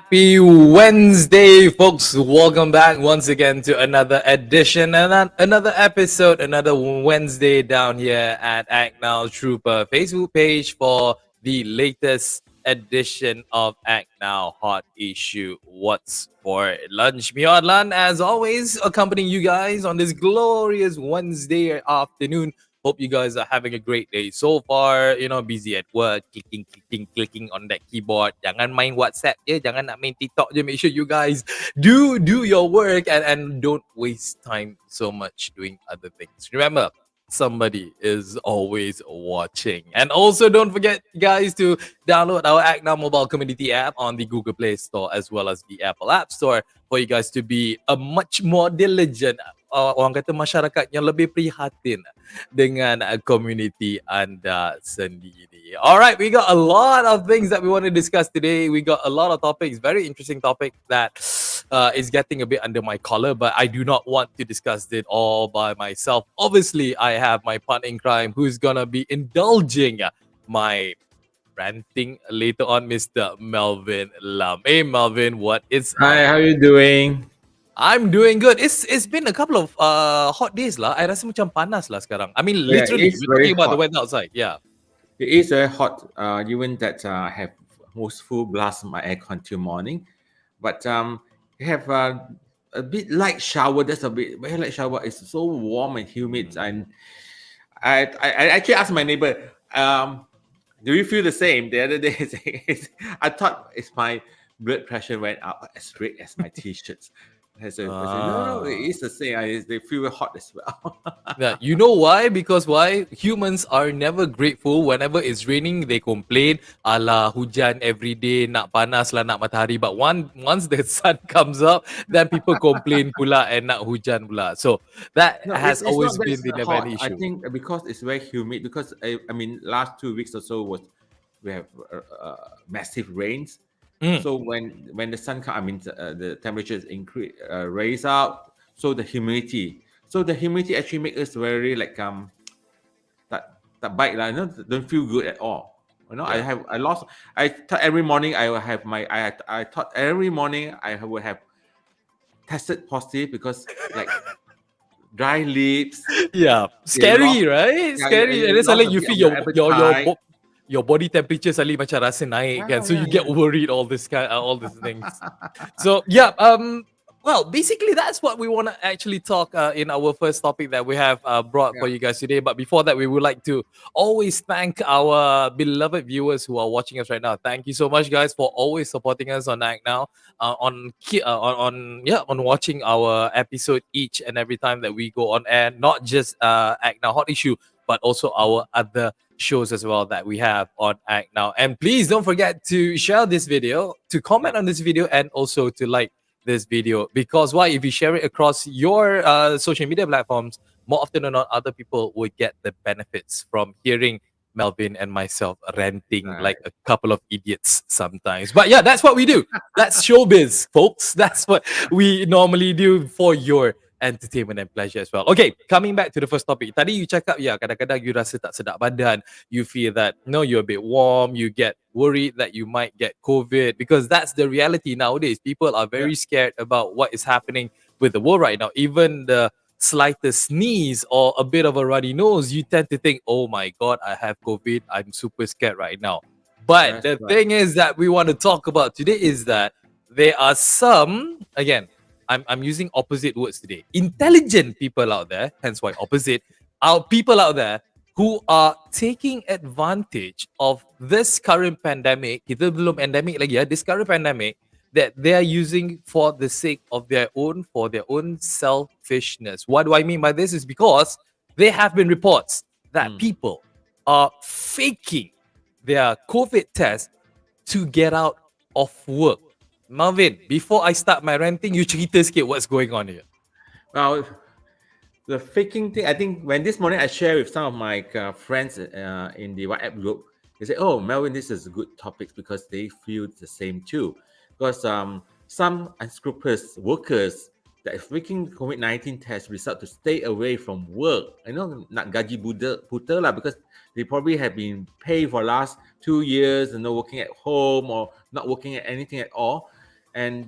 Happy Wednesday, folks. Welcome back once again to another edition and another episode, another Wednesday down here at ACTnow Trooper Facebook page for the latest edition of ACTnow Hot Issue. What's for lunch? Me Adlan, as always, accompanying you guys on this glorious Wednesday afternoon. Hope you guys are having a great day so far. You know, busy at work, clicking on that keyboard. Jangan main WhatsApp je, jangan nak main TikTok je. Make sure you guys do your work and don't waste time so much doing other things. Remember, somebody is always watching. And also don't forget, guys, to download our ACTnow mobile community app on the Google Play Store as well as the Apple App Store for you guys to be a much more diligent, orang kata masyarakat yang lebih prihatin dengan community anda sendiri. All right, we got a lot of things that we want to discuss today. We got a lot of topics, very interesting topic that is getting a bit under my collar, but I do not want to discuss it all by myself. Obviously, I have my partner in crime who's gonna be indulging my ranting later on, Mr. Melvin Lam. Hey, Melvin, what is Hi, how you doing? I'm doing good. It's been a couple of hot days lah. I rasa macam panas lah sekarang. I mean, literally, it's we're talking very about the hot. weather outside. Yeah. It is very hot. Even that I have most full blast my aircon till morning, but I have a bit light shower. That's a bit very light shower. It's so warm and humid, and I actually asked my neighbor, do you feel the same? The other day, I thought it's my blood pressure went up as red as my t-shirts. I said, no, it's the same. They feel hot as well. Yeah, you know why? Because why? Humans are never grateful. Whenever it's raining, they complain. Alah, hujan every day, nak panas lah, nak matahari. But once the sun comes up, then people complain pula and nak hujan pula. So that has always been the never-ending issue. I think because it's very humid. Because I mean, last 2 weeks or so we have massive rains. So when the sun comes, I mean the temperatures increase, raise up. So the humidity actually makes us very like that bite lah. Don't feel good at all. You know, Yeah. I thought every morning I will have I thought every morning I would have tested positive because like dry lips. Yeah, scary, right? Scary. And then suddenly you feel your body temperature suddenly macam rasa naik kan, so you get worried all these things. So yeah, well, basically that's what we want to actually talk in our first topic that we have brought for you guys today. But before that, we would like to always thank our beloved viewers who are watching us right now. Thank you so much, guys, for always supporting us on ACTnow, on watching our episode each and every time that we go on air. Not just ACTnow Hot Issue, but also our other shows as well that we have on ACTnow. And please don't forget to share this video, to comment on this video, and also to like this video. Because why? If you share it across your social media platforms, more often than not, other people will get the benefits from hearing Melvin and myself ranting like a couple of idiots sometimes. But yeah, that's what we do. That's showbiz, folks. That's what we normally do for your entertainment and pleasure as well. Okay, coming back to the first topic. Tadi you cakap, kadang-kadang you rasa tak sedap badan. You feel that, you're a bit warm. You get worried that you might get COVID, because that's the reality nowadays. People are very scared about what is happening with the world right now. Even the slightest sneeze or a bit of a runny nose, you tend to think, oh my God, I have COVID. I'm super scared right now. But That's the right. thing is that we want to talk about today is that there are some, again, I'm using opposite words today. Intelligent people out there, hence why opposite, are people out there who are taking advantage of this current pandemic. Kita belum pandemic lagi ya. This current pandemic that they are using for the sake of for their own selfishness. What do I mean by this is because there have been reports that Mm. people are faking their COVID test to get out of work. Marvin, before I start my ranting, you cerita sikit what's going on here. Well, the faking thing, I think when this morning I share with some of my friends in the WhatsApp group, they say, "Oh, Melvin, this is a good topic because they feel the same too." Because some unscrupulous workers that are faking COVID-19 test result to stay away from work. I know not gaji buta lah, because they probably have been paid for last 2 years and not working at home or not working at anything at all, and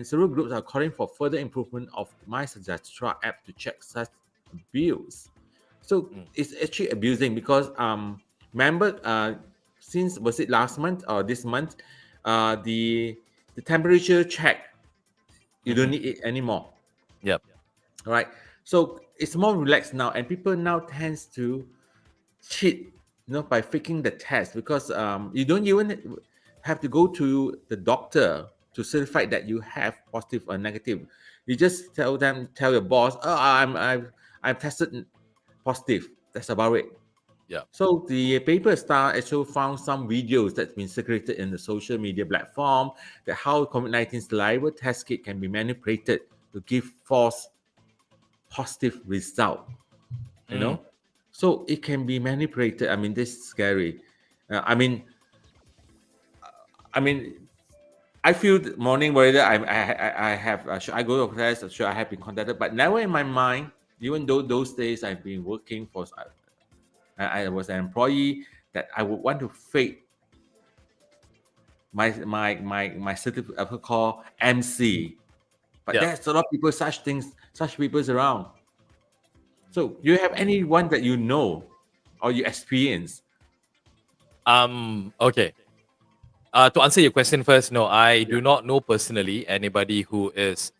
several groups are calling for further improvement of My Sejahtera app to check such abuse. So it's actually abusing because remember since was it last month or this month, the temperature check, you don't need it anymore. Yep. All right. So it's more relaxed now, and people now tends to cheat, by faking the test, because you don't even have to go to the doctor to certify that you have positive or negative. You just tell your boss, "Oh, I'm tested positive." That's about it. Yeah. So the paper star actually found some videos that's been circulated in the social media platform that how COVID-19 saliva test kit can be manipulated to give false positive result. You know, so it can be manipulated. I mean, this is scary. I mean, I feel the morning whether I have should I go to class or should I have been contacted, but never in my mind. Even though those days I've been working for, I was an employee, that I would want to fake my certificate called MC. But Yeah. there's a lot of people, such people's around. So do you have anyone that you know or you experience? Okay. To answer your question first, no, I do not know personally anybody who is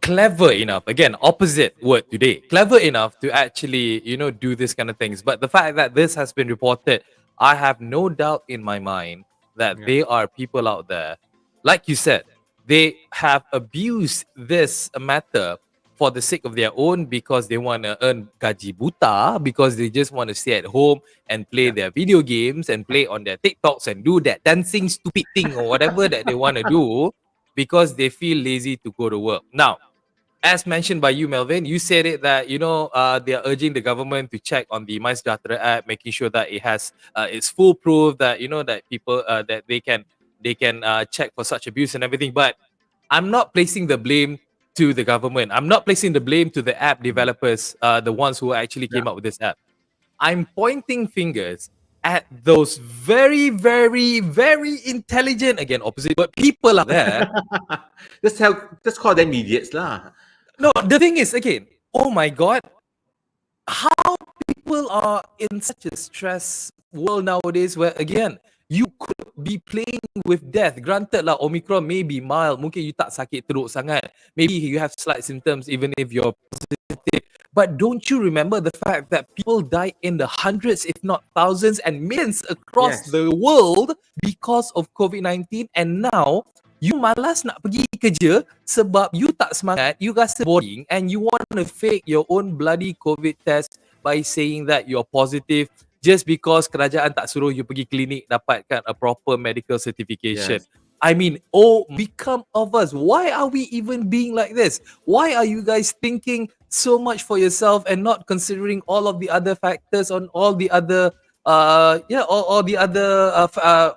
clever enough, again, opposite word today, clever enough to actually, do this kind of things. But the fact that this has been reported, I have no doubt in my mind that Yeah. there are people out there, like you said, they have abused this matter for the sake of their own because they want to earn gaji buta, because they just want to stay at home and play Yeah. their video games and play on their TikToks and do that dancing stupid thing or whatever that they want to do because they feel lazy to go to work. Now, as mentioned by you, Melvin, you said it that they are urging the government to check on the My Sejahtera app, making sure that it has it's foolproof, that that people that they can check for such abuse and everything. But I'm not placing the blame to the government. I'm not placing the blame to the app developers, the ones who actually Yeah. came up with this app. I'm pointing fingers at those very, very, very intelligent, again, opposite, but people out there. Just call them idiots lah. No, the thing is, again, oh my God, how people are in such a stress world nowadays where, again, you could be playing with death. Granted lah, Omicron may be mild. Mungkin you tak sakit teruk sangat. Maybe you have slight symptoms even if you're positive. But don't you remember the fact that people die in the hundreds, if not thousands and millions across Yes. the world because of COVID-19? And now, you malas nak pergi kerja sebab you tak semangat, you rasa boring and you want to fake your own bloody COVID test by saying that you're positive just because kerajaan tak suruh you pergi klinik dapatkan a proper medical certification. Yes. I mean, oh, become of us. Why are we even being like this? Why are you guys thinking so much for yourself and not considering all of the other factors on all the other all the other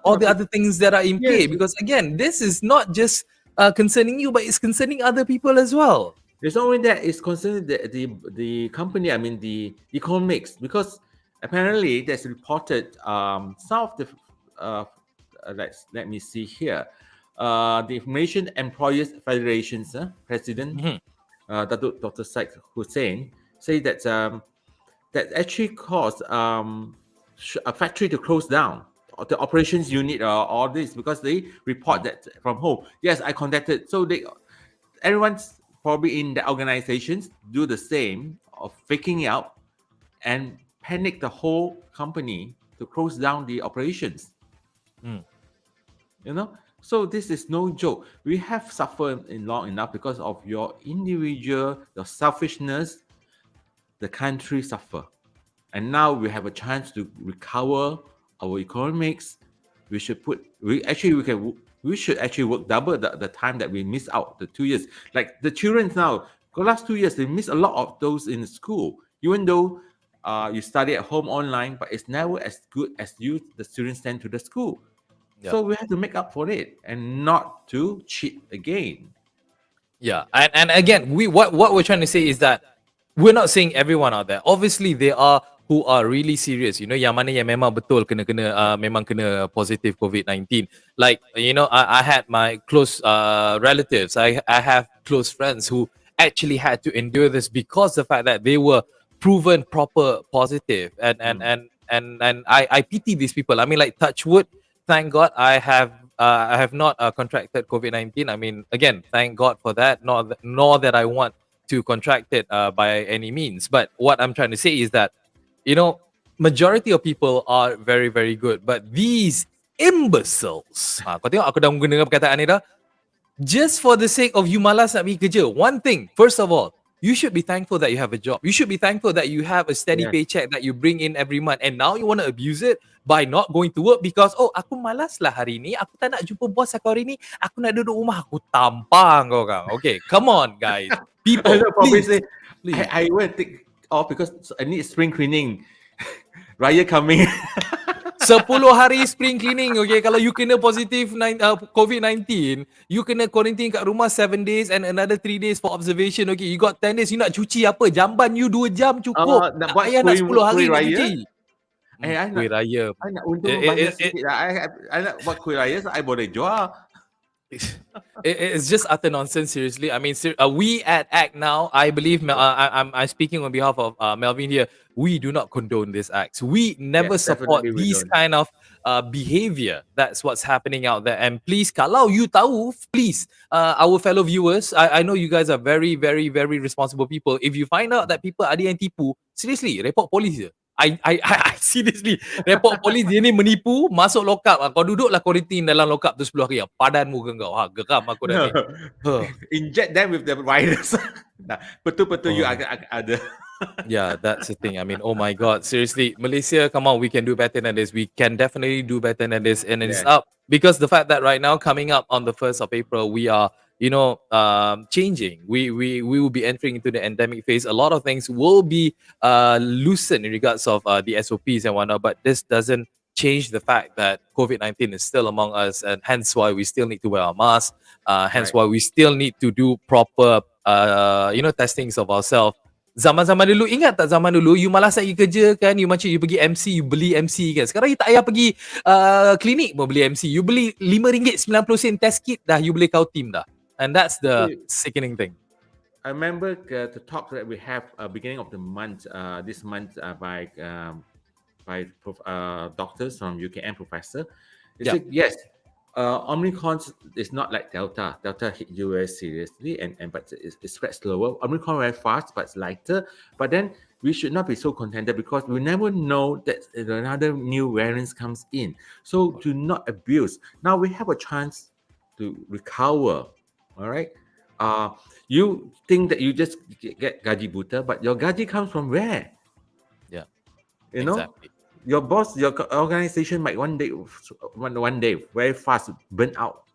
all the other things that are in play? Yes. Because again, this is not just concerning you, but it's concerning other people as well. It's not only that, it's concerning the company, I mean the economics, because apparently there's reported some of the let me see here. The Information Employers Federation's president Dr. Said Hussein, say that that actually caused a factory to close down, the operations unit or all this, because they report that from home. Yes, I contacted. So everyone's probably in the organizations do the same of faking out and panic the whole company to close down the operations. Mm. So this is no joke. We have suffered in long enough because of your individual, your selfishness. The country suffer, and now we have a chance to recover our economics. We should work double the time that we miss out, the 2 years. Like the children now, the last 2 years they miss a lot of those in school, even though you study at home online, but it's never as good as the students send to the school. So we have to make up for it and not to cheat again. Yeah, and again, what we're trying to say is that we're not saying everyone out there. Obviously, there are who are really serious. Yang mana yang memang betul memang kena positive COVID-19. Like, I had my close relatives. I have close friends who actually had to endure this because the fact that they were proven proper positive, and I pity these people. I mean, like, touch wood. Thank God I have not contracted COVID-19. I mean, again, thank God for that. Nor that I want to contract it by any means. But what I'm trying to say is that, majority of people are very, very good. But these imbeciles, kau tengok aku dah menggunakan perkataan ni dah, just for the sake of you malas nak pergi kerja. One thing, first of all, you should be thankful that you have a job. You should be thankful that you have a steady paycheck that you bring in every month. And now you want to abuse it by not going to work because, aku malas lah hari ni. Aku tak nak jumpa bos aku hari ni. Aku nak duduk rumah. Aku tampang kau orang. Okay, come on guys. People, please. I will take off because I need spring cleaning. Raya coming. 10 hari spring cleaning, okay? Kalau you kena positive COVID-19, you kena quarantine kat rumah 7 days and another 3 days for observation, okay? You got 10 days, you nak cuci apa? Jamban you 2 jam cukup. Nak buat payah nak 10 hari nak raya. cuci. Kuih raya. I nak untung banyak sikit lah. I nak buat kuih raya, so I boleh jual. It's just utter nonsense, seriously. I mean, we at ACTnow, I believe, I'm speaking on behalf of Melvin here, we do not condone these acts. We never support these kind of behavior. That's what's happening out there. And please, kalau you tahu, please, our fellow viewers, I know you guys are very, very, very responsible people. If you find out that people ada yang tipu, seriously, report polis je. I seriously report polis, dia ni menipu, masuk lock up. Kau duduklah quarantine dalam lock up tu 10 hari. Padan muka kau. Geram aku dah ni. Inject them with the virus. Betul-betul you ada. Yeah, that's the thing. I mean, oh my God, seriously, Malaysia, come on, we can do better than this. We can definitely do better than this, and it's up because the fact that right now, coming up on the 1st of April, we are changing. We will be entering into the endemic phase. A lot of things will be loosened in regards of the SOPs and whatnot, but this doesn't change the fact that COVID-19 is still among us, and hence why we still need to wear our masks. Hence why we still need to do proper testings of ourselves. Zaman-zaman dulu, ingat tak zaman dulu you malas nak pergi kerja kan, you macam you pergi MC, you beli MC kan. Sekarang you tak payah pergi klinik mau beli MC. You beli RM5.90 test kit dah, you boleh kau team dah. And that's the sickening thing. I remember the talk that we have beginning of the month, this month by doctors from UKM professor. They said, yes, Omicron is not like Delta. Delta hit you very seriously, but it spreads slower. Omicron very fast, but it's lighter. But then we should not be so contented because we never know that another new variant comes in. So do not abuse. Now we have a chance to recover. All right. You think that you just get gaji buta, but your gaji comes from where? Yeah. You know, your boss, your organization might one day very fast burn out.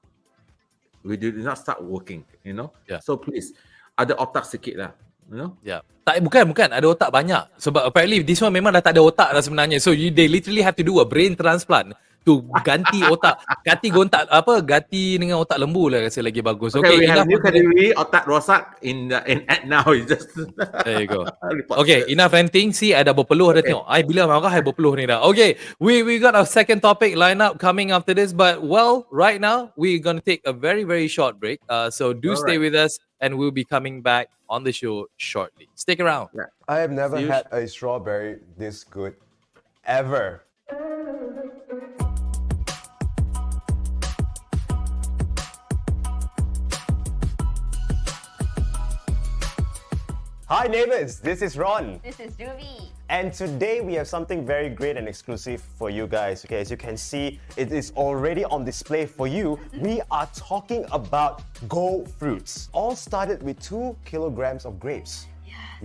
We do not start working, you know. Yeah. So please, ada otak sikit lah, you know. Yeah. Bukan ada otak banyak. Sebab apparently this one memang dah tak ada otak dah sebenarnya. So they literally have to do a brain transplant to ganti otak, ganti dengan otak lembu lah rasa lagi bagus. Okay, Okay, we have a enough new of that. category, otak rosak in ACTnow. It's just There you go. report Okay, first. enough ranting. See, ada berpeluh dah Okay. tengok. I bila marah, I berpeluh ni dah. Okay, we got our second topic lined up coming after this. But well, right now we're gonna take a very very short break. So do All stay right. with us, and we'll be coming back on the show shortly. Stick around. Yeah. I have never See you had a strawberry this good ever. Hi neighbors, this is Ron. This is Ruby. And today we have something very great and exclusive for you guys. Okay, as you can see, it is already on display for you. We are talking about Go fruits. All started with 2 kilograms of grapes.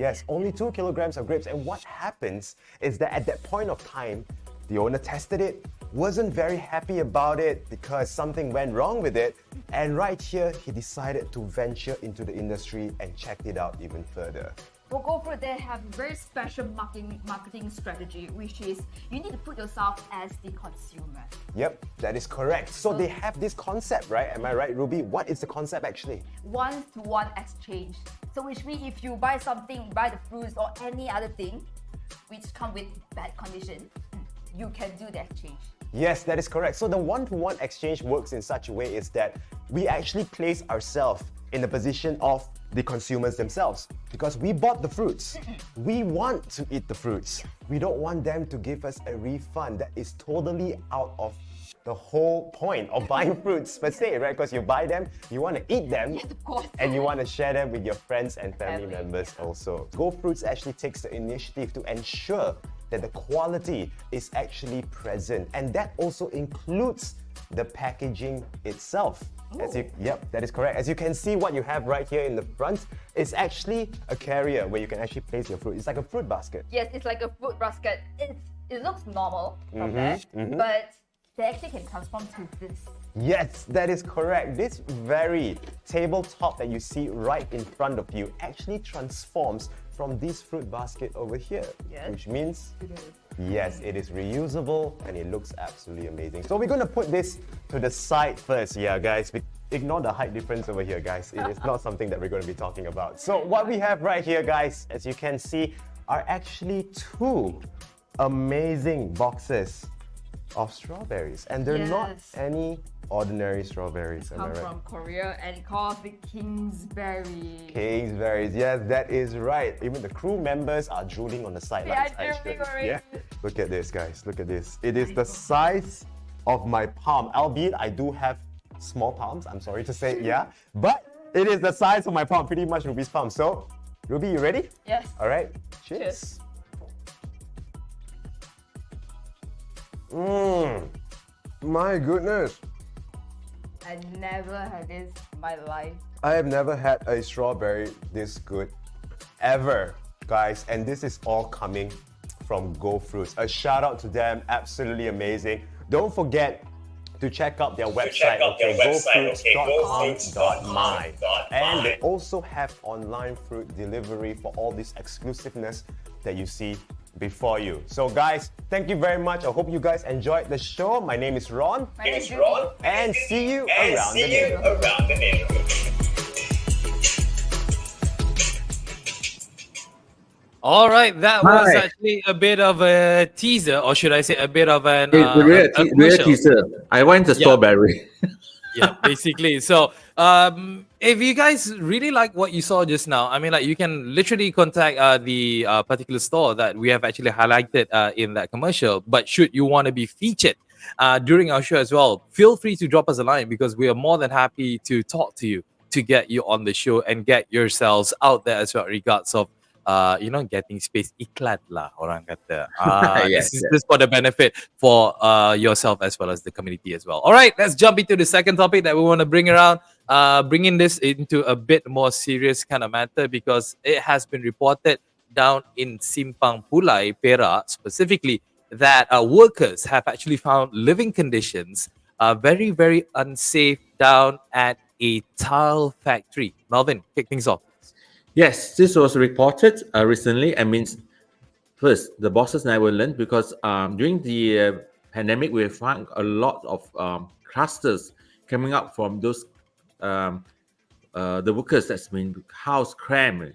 Yes, only 2 kilograms of grapes. And what happens is that at that point of time, the owner tested it, wasn't very happy about it because something went wrong with it. And right here, he decided to venture into the industry and checked it out even further. For GoFruit, they have a very special marketing strategy, which is you need to put yourself as the consumer. Yep, that is correct. So they have this concept, right? Am I right, Ruby? What is the concept actually? One-to-one exchange. So which means if you buy something, buy the fruits or any other thing, which come with bad condition, you can do the exchange. Yes, that is correct. So the one-to-one exchange works in such a way is that we actually place ourselves in the position of the consumers themselves because we bought the fruits. We want to eat the fruits. We don't want them to give us a refund. That is totally out of the whole point of buying fruits per se, right? Because you buy them, you want to eat them, Yes, of course. and you want to share them with your friends and family Family, members yeah. also. Go Fruits actually takes the initiative to ensure that the quality is actually present, and that also includes the packaging itself. Yep, that is correct. As you can see, what you have right here in the front is actually a carrier where you can actually place your fruit. It's like a fruit basket. Yes, it's like a fruit basket. It looks normal from there, but they actually can transform to this. Yes, that is correct. This very tabletop that you see right in front of you actually transforms from this fruit basket over here, Yes. which means yes, it is reusable and it looks absolutely amazing. So we're going to put this to the side first, yeah, guys. Ignore the height difference over here, guys. It is not something that we're going to be talking about. So what we have right here, guys, as you can see, are actually 2 amazing boxes of strawberries, and they're not Yes. any ordinary strawberries. Am I Come right? from Korea and it calls the Kingsberry. Kingsberries, yes, that is right. Even the crew members are drooling on the sidelines. Yeah, drooling already. Yeah, look at this, guys. Look at this. It is the size of my palm, albeit I do have small palms. I'm sorry to say, yeah, but it is the size of my palm, pretty much Ruby's palm. So, Ruby, you ready? Yes. All right. Cheers. Cheers. My goodness. I never had this in my life. I have never had a strawberry this good ever, guys. And this is all coming from Go Fruits. A shout out to them, absolutely amazing. Don't forget to check out their website, gofruits.com.my. And they also have online fruit delivery for all this exclusiveness that you see before you. So guys, thank you very much. I hope you guys enjoyed the show. My name is Ron. My name is Ruby. And see you around the neighborhood. All right, that was Hi. actually a bit of a teaser, or should I say a bit of an It's the real, a real commercial. teaser. I want the strawberry. Yeah, basically. So, if you guys really like what you saw just now, I mean, like you can literally contact the particular store that we have actually highlighted in that commercial. But should you want to be featured during our show as well, feel free to drop us a line because we are more than happy to talk to you to get you on the show and get yourselves out there as well, regards of getting space iklan lah orang kata. Yes, This is just for the benefit for yourself as well as the community as well. All right, let's jump into the second topic that we want to bring around, bringing this into a bit more serious kind of matter because it has been reported down in Simpang Pulai, Perak specifically, that workers have actually found living conditions very, very unsafe down at a tile factory. Melvin, kick things off. Yes, this was reported recently. I mean, first, the bosses never learned because during the pandemic, we found a lot of clusters coming up from those the workers that's been house crammed,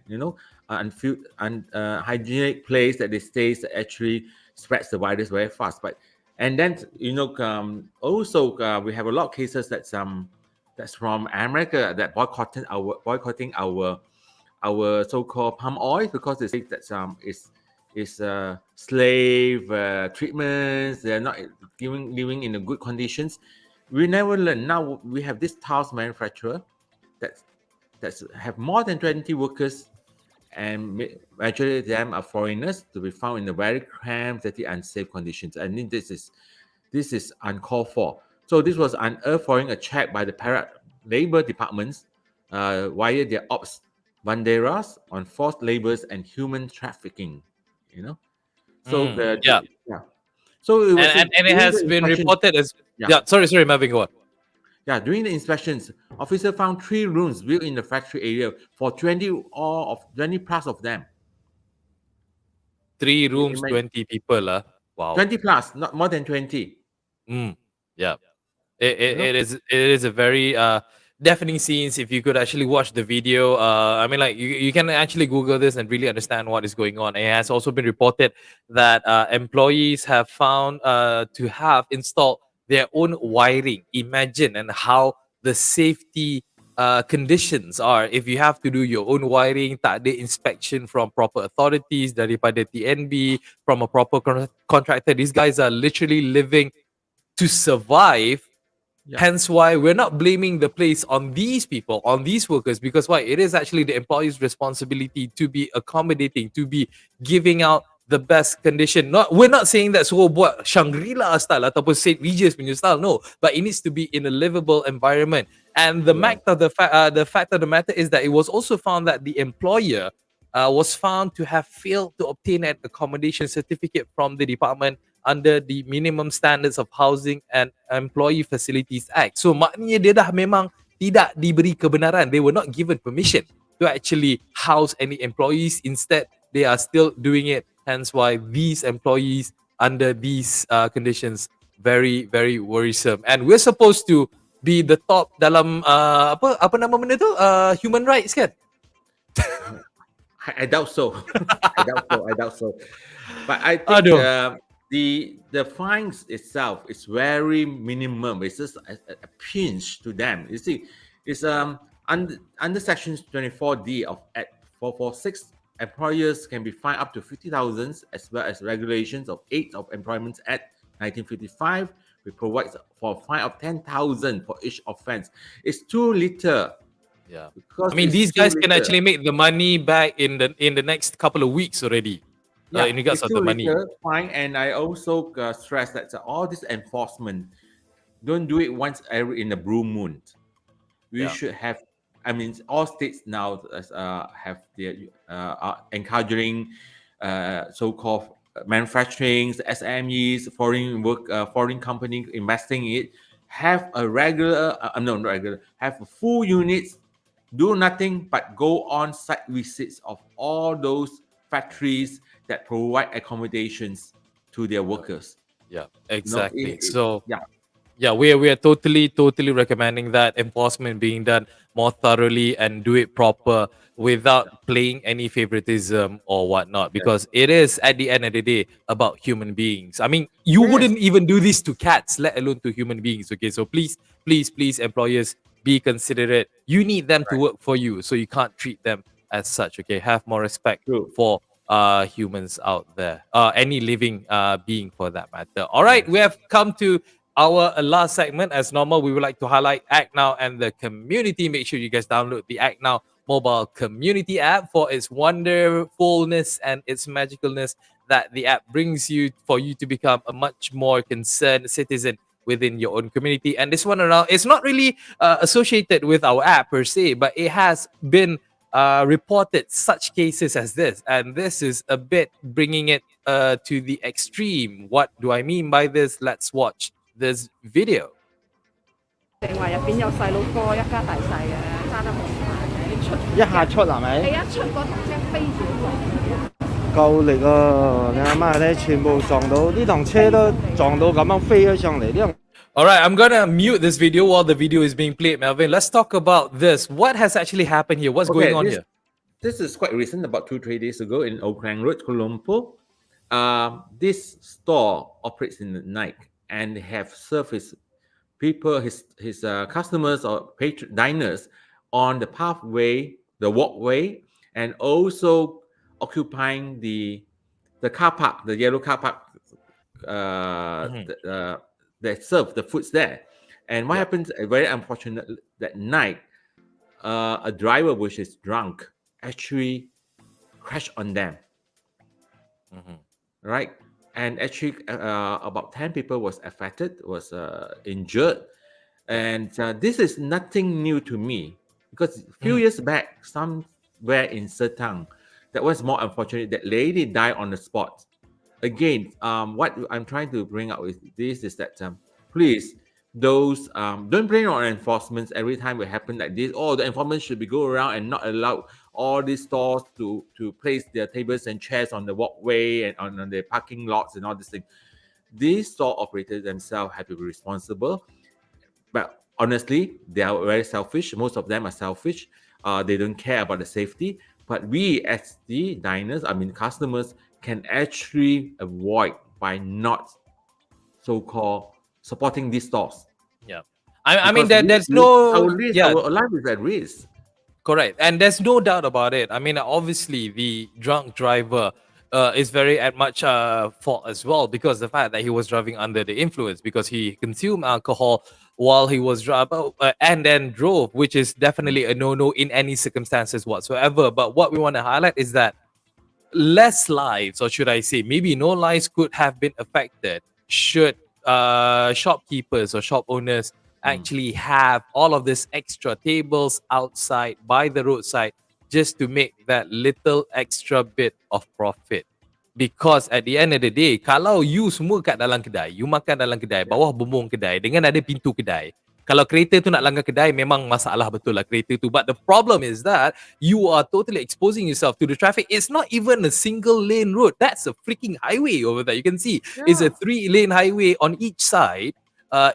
hygienic place that they stay that actually spreads the virus very fast. But and then also we have a lot of cases that's from America that boycotting our so-called palm oil because they say that is slave treatments. They're not living in a good conditions. We never learn. Now we have this tiles manufacturer that have more than 20 workers, and majority of them are foreigners to be found in a very cramped, dirty, unsafe conditions. I think this is uncalled for. So this was unearthed following a check by the labor departments via their ops banderas on forced labors and human trafficking. So yeah. So it was And it has been reported as sorry, Marvin, go on. Yeah, during the inspections, officers found 3 rooms built in the factory area for 20 plus of them. 3 rooms, 20 people. Wow. 20 plus, not more than 20. Yeah. It is a very deafening scenes. If you could actually watch the video, I mean, like you can actually Google this and really understand what is going on. It has also been reported that employees have found to have installed their own wiring. Imagine and how the safety conditions are if you have to do your own wiring, tak ada inspection from proper authorities daripada TNB, from a proper contractor. These guys are literally living to survive. Hence why we're not blaming the place on these people, on these workers, because why? It is actually the employee's responsibility to be accommodating, to be giving out the best condition. We're not saying that suruh buat Shangri-La style ataupun St. Regis punya style, no. But it needs to be in a livable environment. And the fact of the matter is that it was also found that the employer was found to have failed to obtain an accommodation certificate from the department under the Minimum Standards of Housing and Employee Facilities Act. So maknanya dia dah memang tidak diberi kebenaran. They were not given permission to actually house any employees. Instead, they are still doing it. Hence why these employees under these conditions, very, very worrisome. And we're supposed to be the top dalam apa nama benda tu? Human rights kan? I doubt so. I doubt so. But I think the fines itself is very minimum. It's just a pinch to them. You see, it's under Section 24D of Act 446, employers can be fined up to 50,000, as well as regulations of 8 of Employment Act 1955, which provides for a fine of 10,000 for each offense. It's too little. Yeah, I mean, these guys can actually make the money back in the next couple of weeks already. In regards of the money. Fine, and I also stress that all this enforcement, don't do it once in a blue moon. We should have. I mean, all states now have their encouraging so-called manufacturing, SMEs, foreign companies investing in it. Have a have a full units. Do nothing but go on site visits of all those factories that provide accommodations to their workers. Yeah, exactly. We are totally recommending that enforcement being done more thoroughly and do it proper without playing any favoritism or whatnot, because it is at the end of the day about human beings. I mean, you wouldn't even do this to cats, let alone to human beings. Okay, so please, employers, be considerate. You need them to work for you, so you can't treat them as such. Okay, have more respect for humans out there, any living being for that matter. All right, we have come to our last segment. As normal, we would like to highlight ACTnow and the community. Make sure you guys download the ACTnow mobile community app for its wonderfulness and its magicalness that the app brings you, for you to become a much more concerned citizen within your own community. And this one around, it's not really associated with our app per se, but it has been reported such cases as this, and this is a bit bringing it to the extreme. What do I mean by this? Let's watch this video. 定話入邊有細佬哥一家大細嘅，揸得好快嘅，一出一下出係咪？係一出嗰桶車飛住過。咁夠力啊！你阿媽咧全部撞到呢輛車都撞到咁樣飛咗上嚟，呢輛 All right, I'm gonna mute this video while the video is being played, Melvin. Let's talk about this. What has actually happened here? What's going on here? This is quite recent, about 2-3 days ago in Oakland Road, Kuala Lumpur. This store operates in the night and have service people, his customers or diners on the pathway, the walkway, and also occupying the car park, the yellow car park that serve the foods there. And what happens, very unfortunate, that night, a driver which is drunk actually crashed on them. Right? And actually about 10 people was affected, was injured. And this is nothing new to me, because a few years back, somewhere in Sertang, that was more unfortunate. That lady died on the spot. Again, what I'm trying to bring up with this is that please, those don't blame on enforcement every time it happen like this. Oh, the enforcement should be go around and not allow all these stores to place their tables and chairs on the walkway and on the parking lots and all this thing. These store operators themselves have to be responsible. But honestly, they are very selfish. Most of them are selfish. They don't care about the safety. But we as the diners, customers, can actually avoid by not so-called supporting these stores. Yeah. I mean, Because there's no... our life is at risk. Correct. And there's no doubt about it. I mean, obviously, the drunk driver is very at much fault as well, because the fact that he was driving under the influence, because he consumed alcohol while he was driving and then drove, which is definitely a no-no in any circumstances whatsoever. But what we want to highlight is that less lives, or should I say, maybe no lives could have been affected should shopkeepers or shop owners actually have all of these extra tables outside by the roadside just to make that little extra bit of profit. Because at the end of the day, kalau you semua kat dalam kedai, you makan dalam kedai, bawah bumbung kedai dengan ada pintu kedai, kalau kereta tu nak langgar kedai, memang masalah betul lah kereta tu. But the problem is that you are totally exposing yourself to the traffic. It's not even a single lane road. That's a freaking highway over there. You can see it's a 3-lane highway on each side.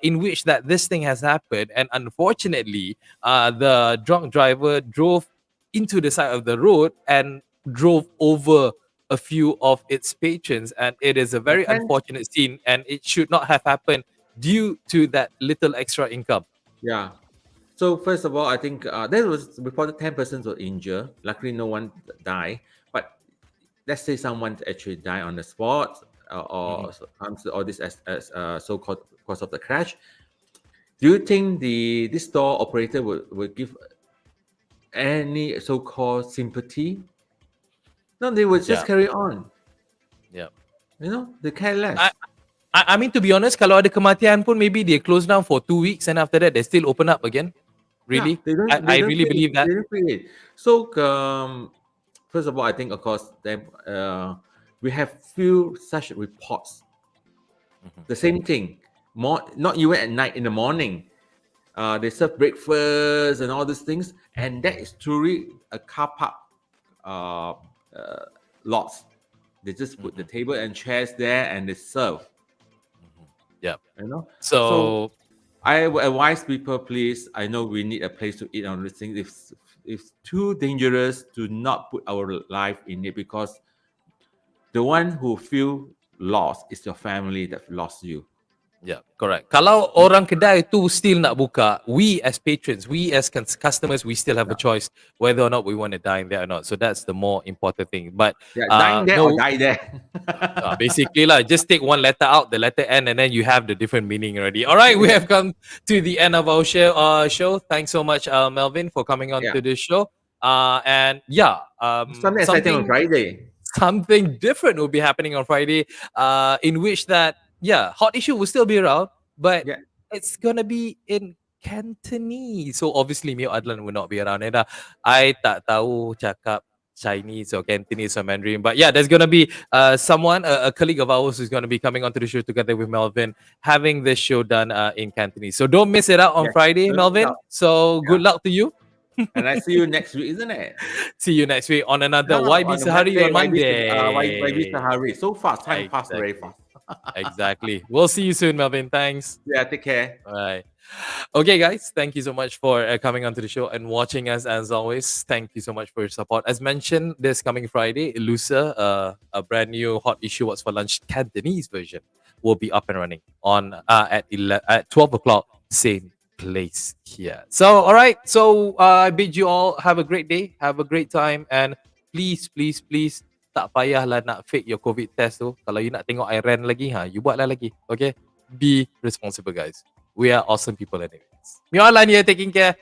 In which that this thing has happened, and unfortunately, the drunk driver drove into the side of the road and drove over a few of its patrons, and it is a very unfortunate scene, and it should not have happened due to that little extra income. Yeah. So first of all, I think there was reported 10 persons were injured. Luckily, no one died. But let's say someone actually died on the spot, or this as so-called cause of the crash. Do you think this store operator will give any so-called sympathy? No, they will just carry on. Yeah. They care less. I mean, to be honest, kalau ada kematian pun, maybe they close down for 2 weeks and after that they still open up again. Really? Yeah, I really believe that. They don't create. So first of all, I think of course we have few such reports. The same thing. Not even at night, in the morning. They serve breakfast and all these things, and that is truly a car park lots. They just put the table and chairs there and they serve. Yeah. So I would advise people, please. I know we need a place to eat on these things. If it's too dangerous, to not put our life in it, because the one who feel lost is your family that lost you. Yeah, correct. Kalau orang kedai tu still nak buka, we as patrons, we as customers, we still have a choice whether or not we want to dine there or not. So that's the more important thing. But dine there or die there. Basically lah, just take one letter out, the letter N, and then you have the different meaning already. All right, we have come to the end of our show. Thanks so much, Melvin, for coming on to this show. Something exciting on Friday. Something different will be happening on Friday, in which that Hot Issue will still be around, but it's gonna be in Cantonese. So obviously, Mio Adlan will not be around. And I tak tahu cakap Chinese or Cantonese or Mandarin, but there's gonna be someone, a colleague of ours, who's gonna be coming onto the show together with Melvin, having this show done in Cantonese. So don't miss it out on Friday, Melvin. So good luck to you. And I see you next week, isn't it? See you next week on another No, YB on Sahari on Monday. YB Sahari. So fast, time passed very fast. Exactly. We'll see you soon, Melvin. Thanks. Yeah, take care. All right. Okay, guys. Thank you so much for coming onto the show and watching us as always. Thank you so much for your support. As mentioned, this coming Friday, Lusa, a brand new Hot Issue What's for Lunch Cantonese version, will be up and running on at 12 o'clock, same place here. So, all right. So, I bid you all have a great day, have a great time, and please, please, please, tak payahlah nak fake your COVID test tu. Kalau you nak tengok Iran lagi, you buatlah lagi. Okay? Be responsible, guys. We are awesome people anyways. Me online here taking care.